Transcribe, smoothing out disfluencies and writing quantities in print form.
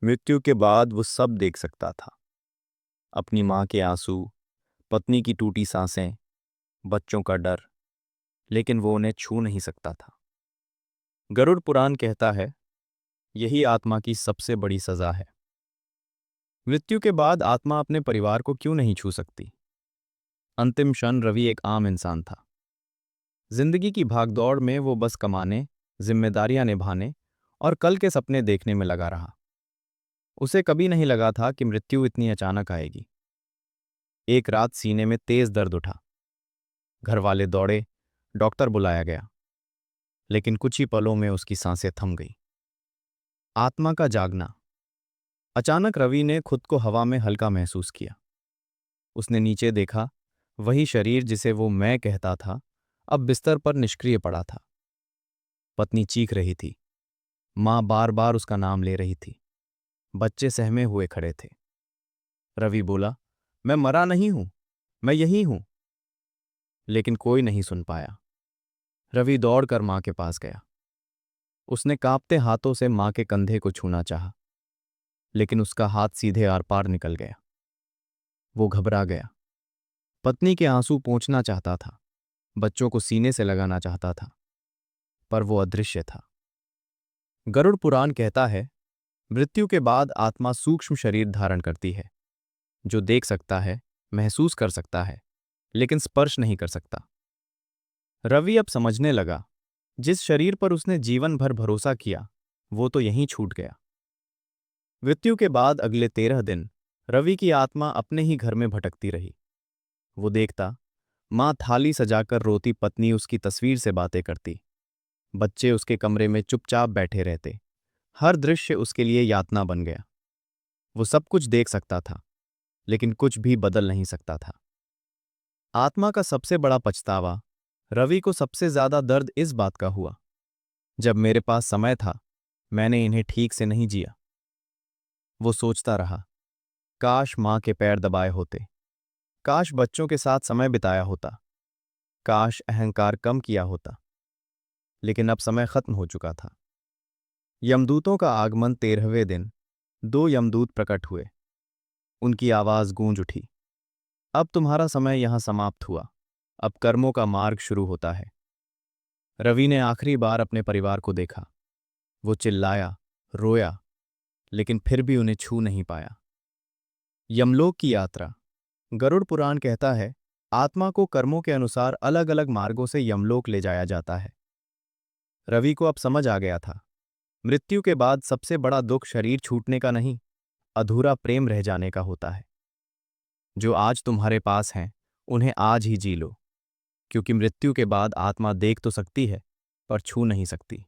मृत्यु के बाद वो सब देख सकता था। अपनी माँ के आंसू, पत्नी की टूटी सांसें, बच्चों का डर, लेकिन वो उन्हें छू नहीं सकता था। गरुड़ पुराण कहता है, यही आत्मा की सबसे बड़ी सजा है। मृत्यु के बाद आत्मा अपने परिवार को क्यों नहीं छू सकती? अंतिम क्षण रवि एक आम इंसान था। जिंदगी की भागदौड़ में वो बस कमाने, जिम्मेदारियां निभाने और कल के सपने देखने में लगा रहा। उसे कभी नहीं लगा था कि मृत्यु इतनी अचानक आएगी। एक रात सीने में तेज दर्द उठा। घर वाले दौड़े, डॉक्टर बुलाया गया, लेकिन कुछ ही पलों में उसकी सांसें थम गई। आत्मा का जागना। अचानक रवि ने खुद को हवा में हल्का महसूस किया। उसने नीचे देखा, वही शरीर जिसे वो मैं कहता था अब बिस्तर पर निष्क्रिय पड़ा था। पत्नी चीख रही थी, मां बार बार उसका नाम ले रही थी, बच्चे सहमे हुए खड़े थे। रवि बोला, मैं मरा नहीं हूं, मैं यही हूं। लेकिन कोई नहीं सुन पाया। रवि दौड़कर मां के पास गया। उसने कांपते हाथों से मां के कंधे को छूना चाहा, लेकिन उसका हाथ सीधे आर पार निकल गया। वो घबरा गया। पत्नी के आंसू पोंछना चाहता था, बच्चों को सीने से लगाना चाहता था, पर वो अदृश्य था। गरुड़ पुराण कहता है, मृत्यु के बाद आत्मा सूक्ष्म शरीर धारण करती है, जो देख सकता है, महसूस कर सकता है, लेकिन स्पर्श नहीं कर सकता। रवि अब समझने लगा, जिस शरीर पर उसने जीवन भर भरोसा किया, वो तो यहीं छूट गया। मृत्यु के बाद अगले 13 दिन रवि की आत्मा अपने ही घर में भटकती रही। वो देखता, मां थाली सजाकर रोती, पत्नी उसकी तस्वीर से बातें करती, बच्चे उसके कमरे में चुपचाप बैठे रहते। हर दृश्य उसके लिए यातना बन गया। वो सब कुछ देख सकता था, लेकिन कुछ भी बदल नहीं सकता था। आत्मा का सबसे बड़ा पछतावा। रवि को सबसे ज्यादा दर्द इस बात का हुआ, जब मेरे पास समय था, मैंने इन्हें ठीक से नहीं जिया। वो सोचता रहा, काश मां के पैर दबाए होते, काश बच्चों के साथ समय बिताया होता, काश अहंकार कम किया होता। लेकिन अब समय खत्म हो चुका था। यमदूतों का आगमन 13वें दिन। 2 यमदूत प्रकट हुए। उनकी आवाज गूंज उठी, अब तुम्हारा समय यहां समाप्त हुआ, अब कर्मों का मार्ग शुरू होता है। रवि ने आखिरी बार अपने परिवार को देखा। वो चिल्लाया, रोया, लेकिन फिर भी उन्हें छू नहीं पाया। यमलोक की यात्रा। गरुड़ पुराण कहता है, आत्मा को कर्मों के अनुसार अलग अलग मार्गों से यमलोक ले जाया जाता है। रवि को अब समझ आ गया था, मृत्यु के बाद सबसे बड़ा दुख शरीर छूटने का नहीं, अधूरा प्रेम रह जाने का होता है। जो आज तुम्हारे पास हैं, उन्हें आज ही जी लो, क्योंकि मृत्यु के बाद आत्मा देख तो सकती है, पर छू नहीं सकती।